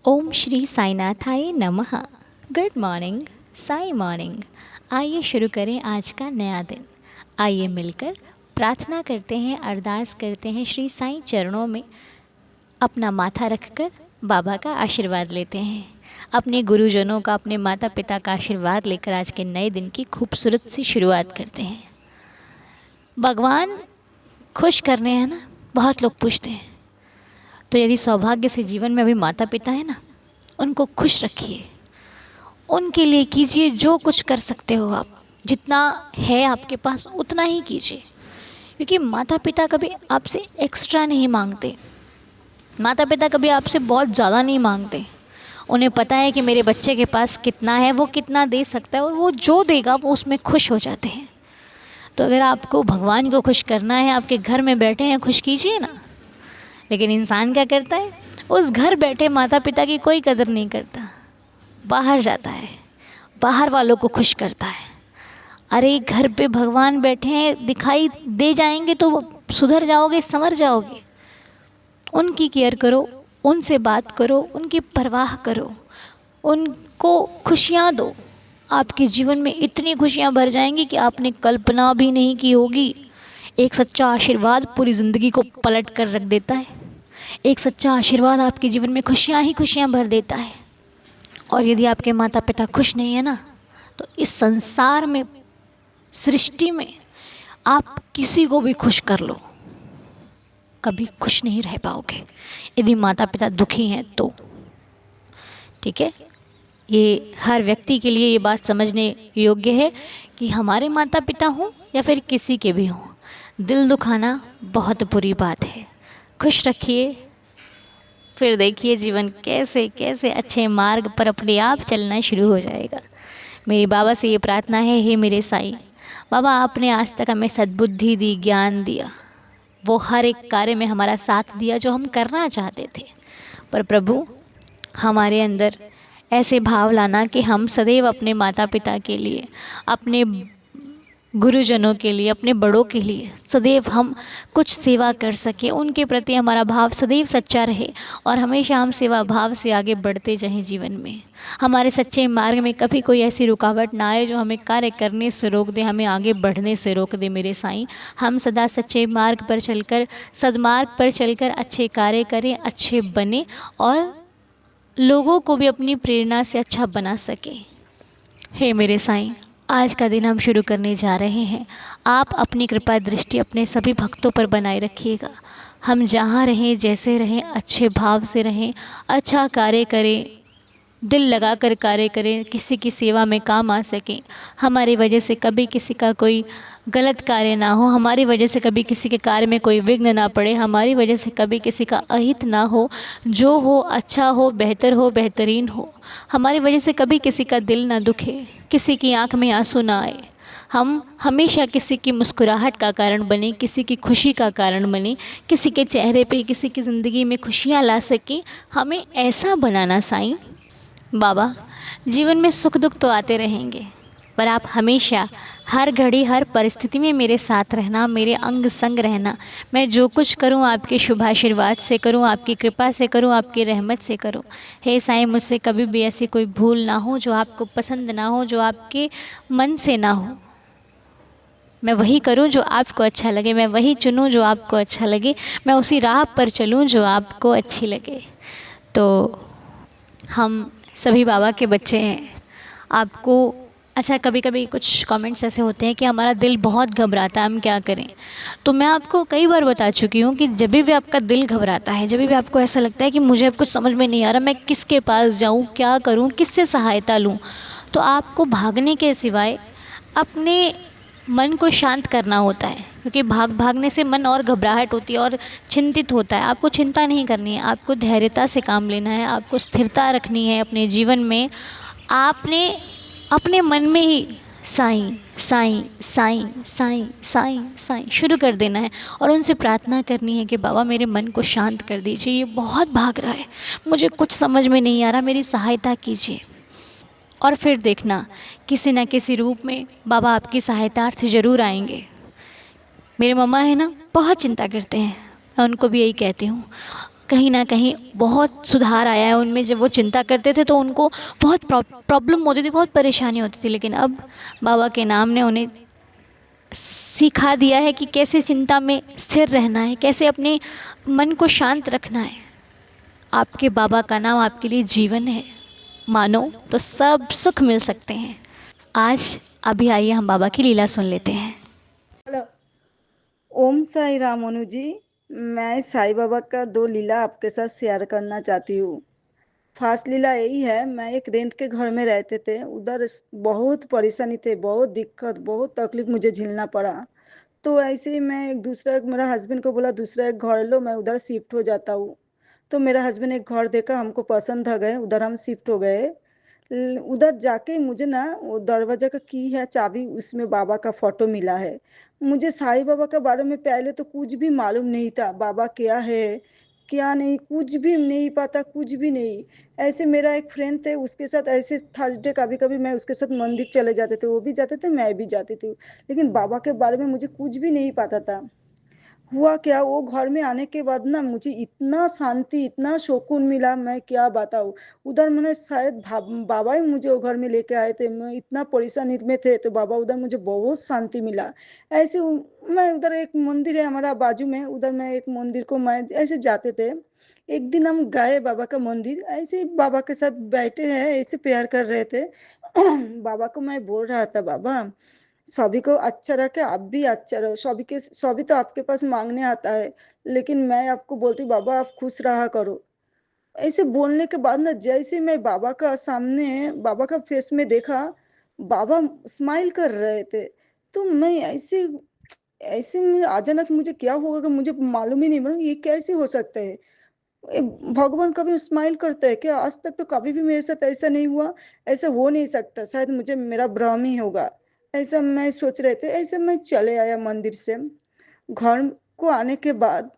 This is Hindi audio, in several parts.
ओम श्री साईनाथाय नमः। Good morning, Sai morning. आइए शुरू करें आज का नया दिन। आइए मिलकर प्रार्थना करते हैं, अरदास करते हैं श्री साईं चरणों में। अपना माथा रखकर बाबा का आशीर्वाद लेते हैं, अपने गुरुजनों का, अपने माता पिता का आशीर्वाद लेकर आज के नए दिन की खूबसूरत सी शुरुआत करते हैं। भगवान खुश करने हैं ना, बहुत लोग पूछते हैं। तो यदि सौभाग्य से जीवन में अभी माता पिता है ना, उनको खुश रखिए, उनके लिए कीजिए जो कुछ कर सकते हो आप। जितना है आपके पास उतना ही कीजिए, क्योंकि माता पिता कभी आपसे एक्स्ट्रा नहीं मांगते। माता पिता कभी आपसे बहुत ज़्यादा नहीं मांगते। उन्हें पता है कि मेरे बच्चे के पास कितना है, वो कितना दे सकता है, और वो जो देगा वो उसमें खुश हो जाते हैं। तो अगर आपको भगवान को खुश करना है, आपके घर में बैठे हैं, खुश कीजिए ना। लेकिन इंसान क्या करता है, उस घर बैठे माता पिता की कोई कदर नहीं करता, बाहर जाता है, बाहर वालों को खुश करता है। अरे घर पे भगवान बैठे हैं, दिखाई दे जाएंगे तो सुधर जाओगे, संवर जाओगे। उनकी केयर करो, उनसे बात करो, उनकी परवाह करो, उनको खुशियाँ दो। आपके जीवन में इतनी खुशियाँ भर जाएंगी कि आपने कल्पना भी नहीं की होगी। एक सच्चा आशीर्वाद पूरी ज़िंदगी को पलट कर रख देता है। एक सच्चा आशीर्वाद आपके जीवन में खुशियाँ ही खुशियाँ भर देता है। और यदि आपके माता पिता खुश नहीं है ना, तो इस संसार में, सृष्टि में आप किसी को भी खुश कर लो, कभी खुश नहीं रह पाओगे यदि माता पिता दुखी हैं तो। ठीक है, ये हर व्यक्ति के लिए ये बात समझने योग्य है कि हमारे माता पिता हों या फिर किसी के भी हों, दिल दुखाना बहुत बुरी बात है। खुश रखिए, फिर देखिए जीवन कैसे कैसे अच्छे मार्ग पर अपने आप चलना शुरू हो जाएगा। मेरी बाबा से ये प्रार्थना है, हे मेरे साईं बाबा, आपने आज तक हमें सद्बुद्धि दी, ज्ञान दिया, वो हर एक कार्य में हमारा साथ दिया जो हम करना चाहते थे। पर प्रभु, हमारे अंदर ऐसे भाव लाना कि हम सदैव अपने माता पिता के लिए, अपने गुरुजनों के लिए, अपने बड़ों के लिए सदैव हम कुछ सेवा कर सकें, उनके प्रति हमारा भाव सदैव सच्चा रहे और हमेशा हम सेवा भाव से आगे बढ़ते जाएं जीवन में। हमारे सच्चे मार्ग में कभी कोई ऐसी रुकावट ना आए जो हमें कार्य करने से रोक दे, हमें आगे बढ़ने से रोक दे। मेरे साईं, हम सदा सच्चे मार्ग पर चलकर, सद्मार्ग पर चलकर अच्छे कार्य करें, अच्छे बने और लोगों को भी अपनी प्रेरणा से अच्छा बना सकें। हे मेरे साईं, आज का दिन हम शुरू करने जा रहे हैं। आप अपनी कृपा दृष्टि अपने सभी भक्तों पर बनाए रखिएगा। हम जहाँ रहें, जैसे रहें, अच्छे भाव से रहें, अच्छा कार्य करें, दिल लगा कर कार्य करें, किसी की सेवा में काम आ सकें। हमारी वजह से कभी किसी का कोई गलत कार्य ना हो, हमारी वजह से कभी किसी के कार्य में कोई विघ्न ना पड़े, हमारी वजह से कभी किसी का अहित ना हो। जो हो अच्छा हो, बेहतर हो, बेहतरीन हो। हमारी वजह से कभी किसी का दिल ना दुखे, किसी की आंख में आंसू ना आए। हम हमेशा किसी की मुस्कुराहट का कारण बने, किसी की खुशी का कारण बने, किसी के चेहरे पे, किसी की ज़िंदगी में खुशियाँ ला सकें। हमें ऐसा बनाना साईं बाबा। जीवन में सुख दुख तो आते रहेंगे, पर आप हमेशा, हर घड़ी, हर परिस्थिति में मेरे साथ रहना, मेरे अंग संग रहना। मैं जो कुछ करूं आपके शुभ आशीर्वाद से करूं, आपकी कृपा से करूं, आपकी रहमत से करूं। हे साईं, मुझसे कभी भी ऐसी कोई भूल ना हो जो आपको पसंद ना हो, जो आपके मन से ना हो। मैं वही करूं जो आपको अच्छा लगे, मैं वही चुनूं जो आपको अच्छा लगे, मैं उसी राह पर चलूं जो आपको अच्छी लगे। तो हम सभी बाबा के बच्चे हैं। आपको अच्छा, कभी कभी कुछ कमेंट्स ऐसे होते हैं कि हमारा दिल बहुत घबराता है, हम क्या करें। तो मैं आपको कई बार बता चुकी हूँ कि जब भी आपका दिल घबराता है, जब भी आपको ऐसा लगता है कि मुझे अब कुछ समझ में नहीं आ रहा, मैं किसके पास जाऊँ, क्या करूँ, किससे सहायता लूँ, तो आपको भागने के सिवाय अपने मन को शांत करना होता है। क्योंकि भागने से मन और घबराहट होती है और चिंतित होता है। आपको चिंता नहीं करनी है, आपको धैर्यता से काम लेना है, आपको स्थिरता रखनी है अपने जीवन में। आपने अपने मन में ही साईं साईं साईं साईं साईं साईं शुरू कर देना है और उनसे प्रार्थना करनी है कि बाबा मेरे मन को शांत कर दीजिए, ये बहुत भाग रहा है, मुझे कुछ समझ में नहीं आ रहा, मेरी सहायता कीजिए। और फिर देखना, किसी न किसी रूप में बाबा आपकी सहायतार्थ ज़रूर आएंगे। मेरे मम्मा है ना, बहुत चिंता करते हैं, मैं उनको भी यही कहती हूँ, कहीं ना कहीं बहुत सुधार आया है उनमें। जब वो चिंता करते थे तो उनको बहुत प्रॉब्लम होती थी, बहुत परेशानी होती थी, लेकिन अब बाबा के नाम ने उन्हें सिखा दिया है कि कैसे चिंता में स्थिर रहना है, कैसे अपने मन को शांत रखना है। आपके बाबा का नाम आपके लिए जीवन है, मानो तो सब सुख मिल सकते हैं। आज अभी आइए हम बाबा की लीला सुन लेते हैं। हेलो। ओम साई राम अनु जी। मैं साईं बाबा का दो लीला आपके साथ शेयर करना चाहती हूँ। फर्स्ट लीला यही है, मैं एक रेंट के घर में रहते थे, उधर बहुत परेशानी थे, बहुत दिक्कत, बहुत तकलीफ मुझे झेलना पड़ा। तो ऐसे ही मैं एक दूसरा मेरा हस्बैंड को बोला दूसरा एक घर लो, मैं उधर शिफ्ट हो जाता हूँ। तो मेरा हस्बैंड एक घर देखा, हमको पसंद आ गए, उधर हम शिफ्ट हो गए। उधर जाके मुझे ना वो दरवाजा का की है चाबी, उसमें बाबा का फोटो मिला है। मुझे साईं बाबा के बारे में पहले तो कुछ भी मालूम नहीं था, बाबा क्या है क्या नहीं, कुछ भी नहीं पता, कुछ भी नहीं। ऐसे मेरा एक फ्रेंड थे, उसके साथ ऐसे थर्सडे कभी कभी मैं उसके साथ मंदिर चले जाते थे, वो भी जाते थे मैं भी जाती थी। लेकिन बाबा के बारे में मुझे कुछ भी नहीं पता था। हुआ क्या, वो घर में आने के बाद ना मुझे इतना शांति, इतना सुकून मिला, मैं क्या बताऊँ। उधर मैंने शायद बाबा ही मुझे वो घर में लेके आए थे, मैं इतना परेशानी में थे तो बाबा उधर मुझे बहुत शांति मिला। ऐसे मैं उधर एक मंदिर है हमारा बाजू में, उधर मैं एक मंदिर को मैं ऐसे जाते थे। एक दिन हम गए बाबा का मंदिर, ऐसे ही बाबा के साथ बैठे हैं, ऐसे प्यार कर रहे थे। बाबा को मैं बोल रहा था, बाबा सभी को अच्छा रखे, आप भी अच्छा रहो, सभी तो आपके पास मांगने आता है, लेकिन मैं आपको बोलती हूँ बाबा आप खुश रहा करो। ऐसे बोलने के बाद ना जैसे मैं बाबा का सामने बाबा का फेस में देखा, बाबा स्माइल कर रहे थे। तो मैं ऐसे ऐसे में अचानक मुझे क्या होगा कि मुझे मालूम ही नहीं बना ये कैसे हो सकता है। ए, भगवान कभी स्माइल करते हैं क्या? आज तक तो कभी भी मेरे साथ ऐसा नहीं हुआ। ऐसा हो नहीं सकता, शायद मुझे मेरा भ्रम ही होगा, ऐसा मैं सोच रहे थे। ऐसे मैं चले आया मंदिर से घर को आने के बाद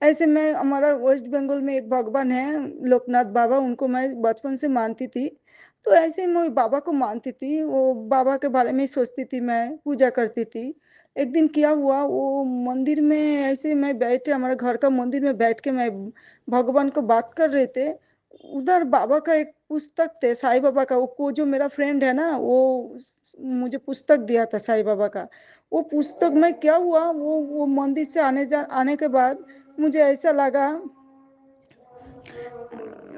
ऐसे मैं हमारा वेस्ट बंगाल में एक भगवान है लोकनाथ बाबा, उनको मैं बचपन से मानती थी। तो ऐसे ही मैं बाबा को मानती थी, वो बाबा के बारे में ही सोचती थी, मैं पूजा करती थी। एक दिन क्या हुआ, वो मंदिर में ऐसे मैं बैठे, हमारे घर का मंदिर में बैठ के मैं भगवान को बात कर रहे थे। उधर बाबा का एक पुस्तक थे साईं बाबा का, वो जो मेरा फ्रेंड है ना, वो मुझे पुस्तक दिया था साईं बाबा का। वो पुस्तक में क्या हुआ, वो मंदिर से आने के बाद मुझे ऐसा लगा,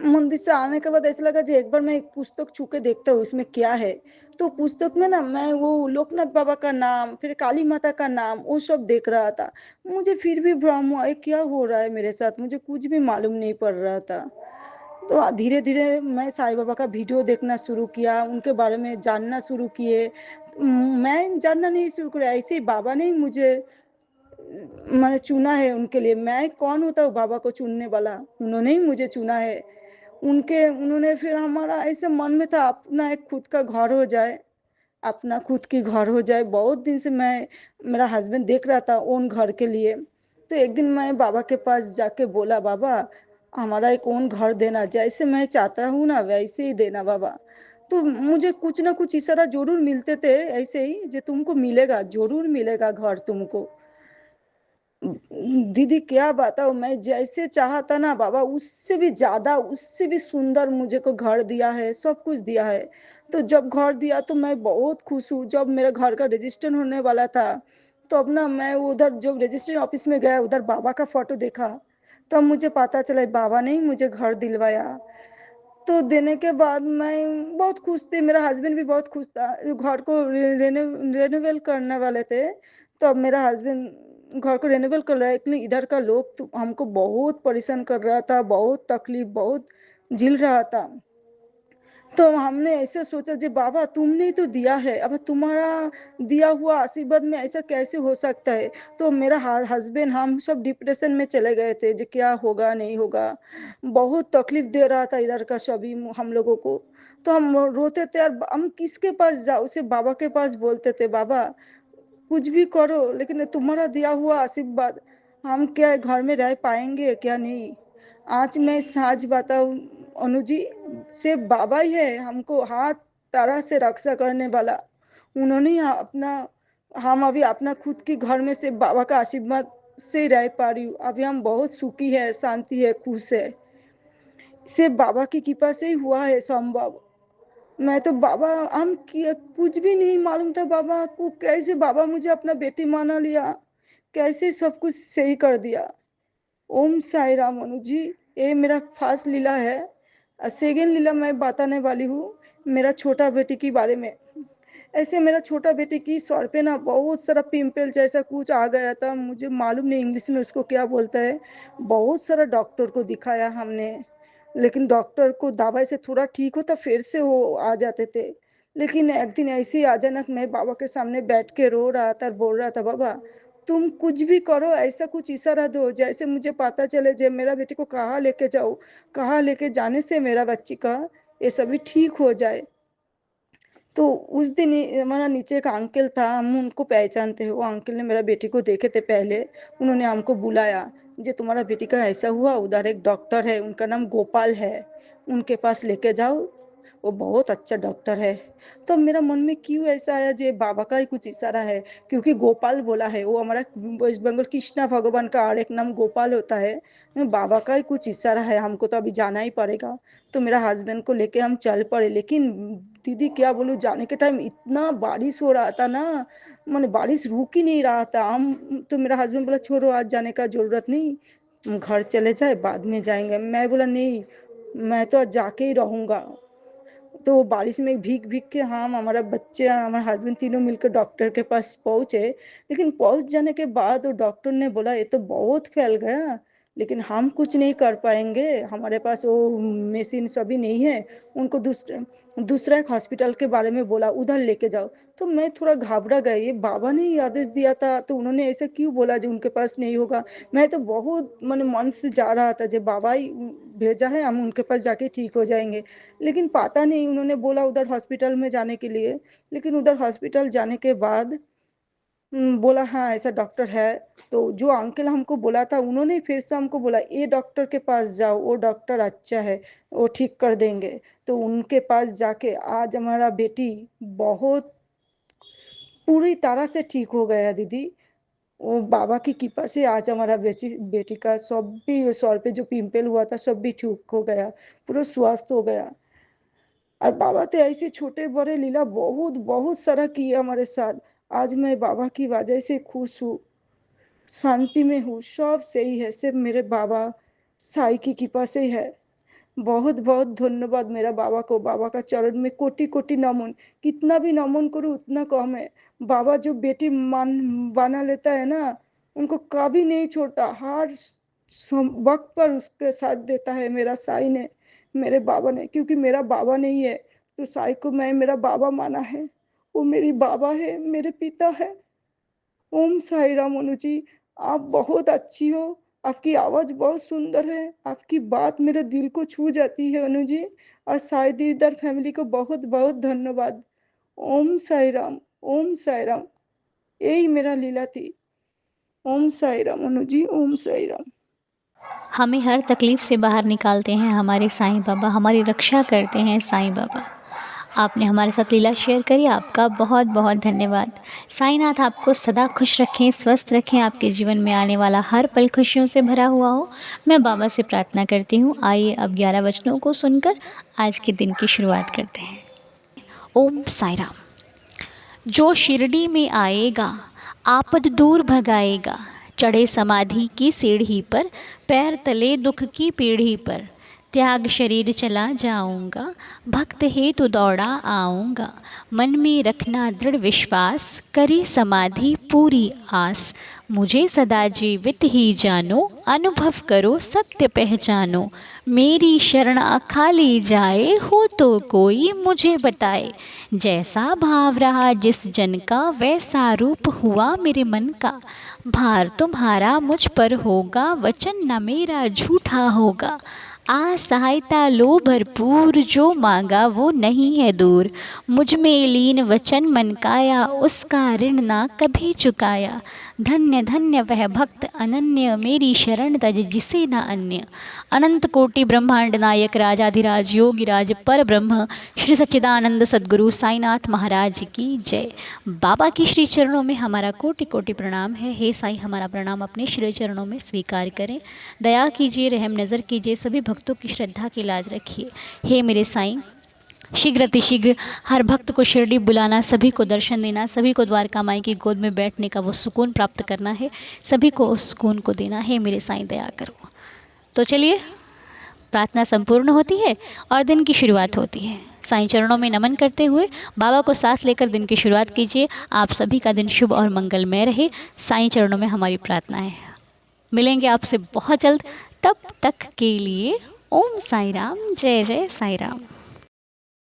मंदिर से आने के बाद ऐसा लगा जो एक बार मैं एक पुस्तक छू के देखता हूँ इसमें क्या है। तो पुस्तक में ना मैं वो लोकनाथ बाबा का नाम, फिर काली माता का नाम, वो सब देख रहा था। मुझे फिर भी भ्रम हुआ ये क्या हो रहा है मेरे साथ, मुझे कुछ भी मालूम नहीं पड़ रहा था। तो धीरे धीरे मैं साईं बाबा का वीडियो देखना शुरू किया, उनके बारे में जानना शुरू किए। मैं जानना नहीं शुरू किया, ऐसे ही बाबा ने ही मुझे मैंने चुना है उनके लिए। मैं कौन होता हूँ बाबा को चुनने वाला, उन्होंने ही मुझे चुना है। उन्होंने फिर हमारा ऐसे मन में था अपना एक खुद का घर हो जाए, अपना खुद की घर हो जाए। बहुत दिन से मैं मेरा हस्बैंड देख रहा था ओन घर के लिए। तो एक दिन मैं बाबा के पास जाके बोला, बाबा हमारा एक ओन घर देना, जैसे मैं चाहता हूँ ना वैसे ही देना बाबा। तो मुझे कुछ ना कुछ इशारा जरूर मिलते थे ऐसे ही, जो तुमको मिलेगा, जरूर मिलेगा घर तुमको। दीदी क्या बताओ, मैं जैसे चाहता ना बाबा उससे भी ज्यादा, उससे भी सुंदर मुझे को घर दिया है, सब कुछ दिया है। तो जब घर दिया तो मैं बहुत खुश हूँ। जब मेरे घर का रजिस्ट्रेशन होने वाला था, तो अब ना मैं उधर जब रजिस्ट्रेशन ऑफिस में गया, उधर बाबा का फोटो देखा, तब मुझे पता चला बाबा ने ही मुझे घर दिलवाया। तो देने के बाद मैं बहुत खुश थी, मेरा हस्बैंड भी बहुत खुश था। घर को रेनोवेल करने वाले थे, तो अब मेरा हस्बैंड घर को रेनोवेल कर रहा है, लेकिन इधर का लोग तो हमको बहुत परेशान कर रहा था, बहुत तकलीफ, बहुत झेल रहा था। तो हमने ऐसे सोचा जी बाबा तुमने ही तो दिया है, अब तुम्हारा दिया हुआ आशीर्वाद में ऐसा कैसे हो सकता है। तो मेरा हस्बैंड हम सब डिप्रेशन में चले गए थे जी क्या होगा नहीं होगा। बहुत तकलीफ दे रहा था इधर का सभी हम लोगों को। तो हम रोते थे और हम किसके पास जाओ, उसे बाबा के पास बोलते थे, बाबा कुछ भी करो लेकिन तुम्हारा दिया हुआ आशीर्वाद, हम क्या घर में रह पाएंगे क्या नहीं। आज मैं साच बताऊं अनुजी, सिर्फ बाबा ही है हमको हर तरह से रक्षा करने वाला। उन्होंने ही अपना, हम अभी अपना खुद के घर में सिर्फ बाबा का आशीर्वाद से रह पा रही हूँ। अभी हम बहुत सुखी है, शांति है, खुश है। सिर्फ बाबा की कृपा से ही हुआ है संभव। मैं तो बाबा हम कुछ भी नहीं मालूम था बाबा को, कैसे बाबा मुझे अपना बेटी माना लिया, कैसे सब कुछ सही कर दिया। ओम साई राम अनु जी। ये मेरा फास्ट लीला है। सेकेंड लीला मैं बताने वाली हूँ मेरा छोटा बेटी के बारे में। ऐसे मेरा छोटा बेटी की सर पे ना बहुत सारा पिंपल जैसा कुछ आ गया था, मुझे मालूम नहीं इंग्लिश में उसको क्या बोलता है। बहुत सारा डॉक्टर को दिखाया हमने, लेकिन डॉक्टर को दवाई से थोड़ा ठीक होता फिर से वो आ जाते थे। लेकिन एक दिन ऐसे ही अचानक मैं बाबा के सामने बैठ के रो रहा था, बोल रहा था बाबा तुम कुछ भी करो, ऐसा कुछ इशारा दो जैसे मुझे पता चले जे मेरा बेटी को कहाँ लेके जाओ, कहाँ लेके जाने से मेरा बच्ची का ये सभी ठीक हो जाए। तो उस दिन हमारा नीचे एक अंकल था, हम उनको पहचानते हैं। वो अंकल ने मेरा बेटी को देखे थे पहले, उन्होंने हमको बुलाया, जे तुम्हारा बेटी का ऐसा हुआ, उधर एक डॉक्टर है, उनका नाम गोपाल है, उनके पास लेके जाओ, वो बहुत अच्छा डॉक्टर है। तो मेरा मन में क्यों ऐसा आया जे बाबा का ही कुछ इशारा है, क्योंकि गोपाल बोला है, वो हमारा वेस्ट बंगाल कृष्णा भगवान का और एक नाम गोपाल होता है। बाबा का ही कुछ इशारा है, हमको तो अभी जाना ही पड़ेगा। तो मेरा हस्बैंड को लेके हम चल पड़े। लेकिन दीदी क्या बोलूँ, जाने के टाइम इतना बारिश हो रहा था ना, मैंने बारिश रुक ही नहीं रहा था। हम तो मेरा हस्बैंड बोला छोड़ो आज जाने का जरूरत नहीं, हम घर चले जाए बाद में जाएंगे। मैं बोला नहीं, मैं तो आज जाके ही रहूँगा। तो बारिश में भीग भीग के हम हमारा बच्चे और हमारे हस्बैंड तीनों मिलकर डॉक्टर के पास पहुँचे। लेकिन पहुँच जाने के बाद वो डॉक्टर ने बोला ये तो बहुत फैल गया, लेकिन हम कुछ नहीं कर पाएंगे, हमारे पास वो मशीन सभी नहीं है। उनको दूसरा एक हॉस्पिटल के बारे में बोला, उधर लेके जाओ। तो मैं थोड़ा घबरा गई, ये बाबा ने ही आदेश दिया था तो उन्होंने ऐसा क्यों बोला जो उनके पास नहीं होगा। मैं तो बहुत मन से जा रहा था जो बाबा ही भेजा है, हम उनके पास जाके ठीक हो जाएंगे। लेकिन पता नहीं उन्होंने बोला उधर हॉस्पिटल में जाने के लिए। लेकिन उधर हॉस्पिटल जाने के बाद बोला हाँ ऐसा डॉक्टर है। तो जो अंकल हमको बोला था उन्होंने फिर से हमको बोला ये डॉक्टर के पास जाओ, वो डॉक्टर अच्छा है, वो ठीक कर देंगे। तो उनके पास जाके आज हमारा बेटी बहुत पूरी तरह से ठीक हो गया दीदी। वो बाबा की कृपा से आज हमारा बेटी का सब भी सर पे जो पिंपल हुआ था सब भी ठीक हो गया, पूरा स्वस्थ हो गया। और बाबा तो ऐसे छोटे बड़े लीला बहुत बहुत सारा किया हमारे साथ। आज मैं बाबा की वजह से खुश हूँ, शांति में हूँ, सब सही है, सिर्फ मेरे बाबा साई की कृपा से है। बहुत बहुत धन्यवाद मेरा बाबा को, बाबा का चरण में कोटि कोटि नमन। कितना भी नमन करूँ उतना कम है। बाबा जो बेटी मान बना लेता है ना, उनको कभी नहीं छोड़ता, हर वक्त पर उसके साथ देता है मेरा साई ने, मेरे बाबा ने। क्योंकि मेरा बाबा नहीं है तो साई को मैं मेरा बाबा माना है, वो मेरी बाबा है, मेरे पिता है। ओम साई राम अनु जी। आप बहुत अच्छी हो, आपकी आवाज़ बहुत सुंदर है, आपकी बात मेरे दिल को छू जाती है अनु जी। और साई दीदार फैमिली को बहुत बहुत धन्यवाद। ओम साई राम, ओम साई राम। यही मेरा लीला थी। ओम साई राम अनु जी, ओम साई राम। हमें हर तकलीफ़ से बाहर निकालते हैं हमारे साईं बाबा, हमारी रक्षा करते हैं साईं बाबा। आपने हमारे साथ लीला शेयर करी, आपका बहुत बहुत धन्यवाद। साईनाथ आपको सदा खुश रखें, स्वस्थ रखें, आपके जीवन में आने वाला हर पल खुशियों से भरा हुआ हो, मैं बाबा से प्रार्थना करती हूँ। आइए अब 11 वचनों को सुनकर आज के दिन की शुरुआत करते हैं। ओम साई राम। जो शिरडी में आएगा आपद दूर भगाएगा, चढ़े समाधि की सीढ़ी पर, पैर तले दुख की पीढ़ी पर, त्याग शरीर चला जाऊंगा, भक्त हेतु दौड़ा आऊंगा, मन में रखना दृढ़ विश्वास, करी समाधि पूरी आस, मुझे सदा जीवित ही जानो, अनुभव करो सत्य पहचानो, मेरी शरण खाली जाए, हो तो कोई मुझे बताए, जैसा भाव रहा जिस जन का, वैसा रूप हुआ मेरे मन का, भार तुम्हारा मुझ पर होगा, वचन न मेरा झूठा होगा, आ सहायता लो भरपूर, जो मांगा वो नहीं है दूर। मुझ में लीन वचन मन काया, उसका ऋण ना कभी चुकाया। धन्य धन्य वह भक्त अनन्य, मेरी शरण तज जिसे न अन्य। अनंत कोटि ब्रह्मांड नायक राजाधिराज योगिराज पर ब्रह्म, श्री सच्चिदानंद सद्गुरु साईनाथ महाराज की जय। बाबा की श्री चरणों में हमारा कोटि कोटि प्रणाम है। हे साईं, हमारा प्रणाम अपने श्री चरणों में स्वीकार करें। दया कीजिए, रहम नज़र कीजिए, सभी भक्तों की श्रद्धा की लाज रखिए। हे मेरे साईं, शीघ्र अतिशीघ्र हर भक्त को शिरडी बुलाना, सभी को दर्शन देना, सभी को द्वारका माई की गोद में बैठने का वो सुकून प्राप्त करना है, सभी को उस सुकून को देना है। मेरे साईं दया करो। तो चलिए, प्रार्थना संपूर्ण होती है और दिन की शुरुआत होती है। साईं चरणों में नमन करते हुए बाबा को सांस लेकर दिन की शुरुआत कीजिए। आप सभी का दिन शुभ और मंगलमय रहे, साईं चरणों में हमारी प्रार्थना है। मिलेंगे आपसे बहुत जल्द, तब तक के लिए ओम साई राम, जय जय साई राम।